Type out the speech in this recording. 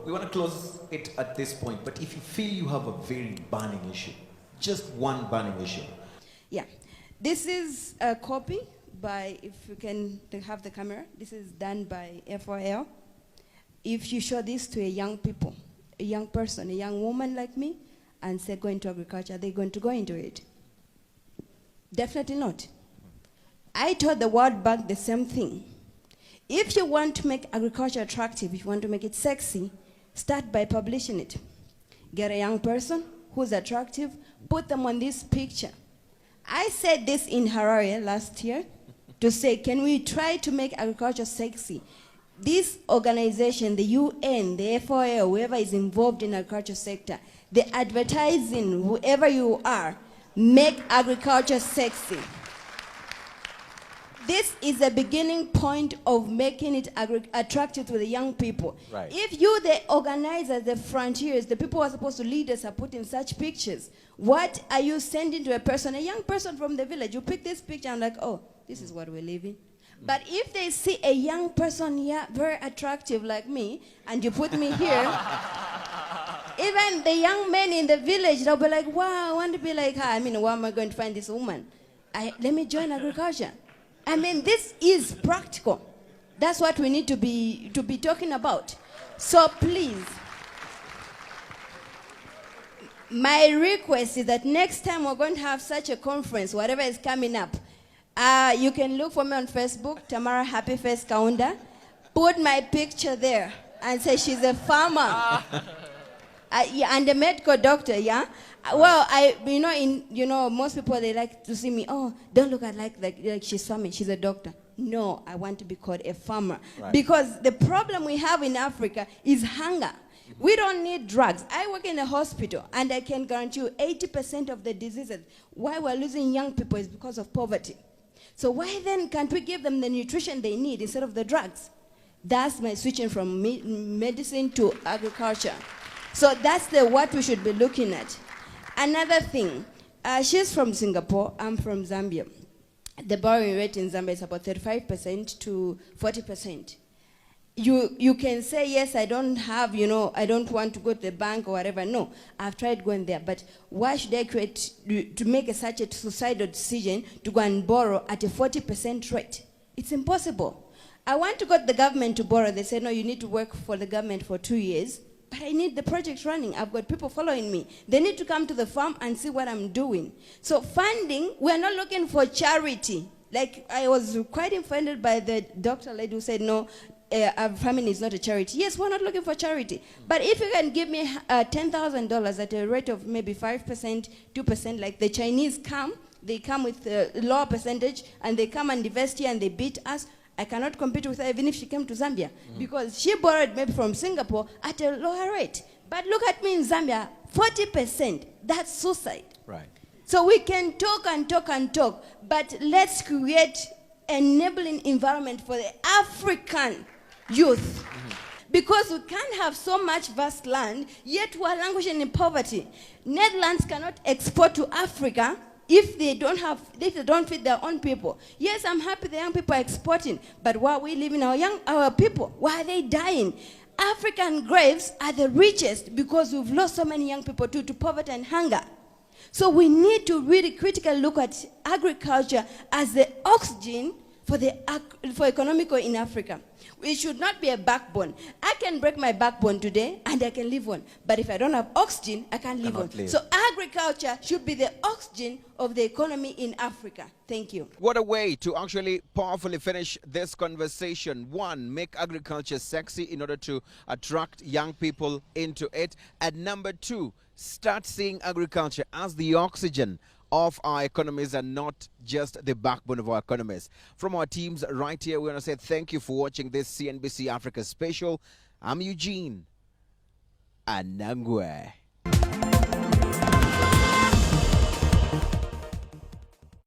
we want to close it at this point, but if you feel you have a very burning issue, just one burning issue. Yeah. This is a copy by, if you can have the camera, this is done by FOL. If you show this to a young people, a young person, a young woman like me, and say go into agriculture, are they going to go into it? Definitely not. I told the World Bank the same thing. If you want to make agriculture attractive, if you want to make it sexy, start by publishing it. Get a young person who's attractive, put them on this picture. I said this in Harare last year to say, can we try to make agriculture sexy? This organization, the UN, the FOA, whoever is involved in the agriculture sector, the advertising, whoever you are, make agriculture sexy. This is the beginning point of making it attractive to the young people. Right. If you, the organizers, the frontiers, the people who are supposed to lead us are putting such pictures, what are you sending to a person, a young person from the village? You pick this picture and like, oh, this is what we're living. But if they see a young person here, very attractive like me, and you put me here, even the young men in the village, they'll be like, wow, I want to be like her. I mean, where am I going to find this woman? Let me join agriculture. I mean, this is practical. That's what we need to be talking about. So please, my request is that next time we're going to have such a conference, whatever is coming up, you can look for me on Facebook, Tamara Happy Face Kaunda. Put my picture there and say she's a farmer. And a medical doctor, yeah? Well, most people, they like to see me, oh, don't look at like she's farming, she's a doctor. No, I want to be called a farmer. Right. Because the problem we have in Africa is hunger. We don't need drugs. I work in a hospital, and I can guarantee you 80% of the diseases, why we're losing young people is because of poverty. So why then can't we give them the nutrition they need instead of the drugs? That's my switching from medicine to agriculture. So that's what we should be looking at. Another thing, she's from Singapore, I'm from Zambia. The borrowing rate in Zambia is about 35% to 40%. You can say, yes, I don't have, I don't want to go to the bank or whatever. No, I've tried going there. But why should I to make such a suicidal decision to go and borrow at a 40% rate? It's impossible. I want to go to the government to borrow. They say, no, you need to work for the government for 2 years. But I need the project running. I've got people following me. They need to come to the farm and see what I'm doing. So funding, we're not looking for charity. Like, I was quite offended by the doctor lady who said, no, farming is not a charity. Yes, we're not looking for charity. But if you can give me $10,000 at a rate of maybe 5%, 2%, like the Chinese come, they come with a lower percentage, and they come and invest here and they beat us, I cannot compete with her even if she came to Zambia, because she borrowed maybe from Singapore at a lower rate. But look at me in Zambia, 40%, that's suicide. Right. So we can talk and talk and talk, but let's create an enabling environment for the African youth. Because we can't have so much vast land, yet we are languishing in poverty. Netherlands cannot export to Africa if they don't feed their own people. Yes, I'm happy the young people are exporting, but why are we leaving our people? Why are they dying? African graves are the richest because we've lost so many young people to poverty and hunger. So we need to really critically look at agriculture as the oxygen for economical in Africa. It should not be a backbone. I can break my backbone today and I can live on. But if I don't have oxygen, I can't live on. So agriculture should be the oxygen of the economy in Africa. Thank you. What a way to actually powerfully finish this conversation. One, make agriculture sexy in order to attract young people into it. And number two, start seeing agriculture as the oxygen of our economies and not just the backbone of our economies. From our teams right here, we want to say thank you for watching this CNBC Africa special. I'm Eugene Anangwe.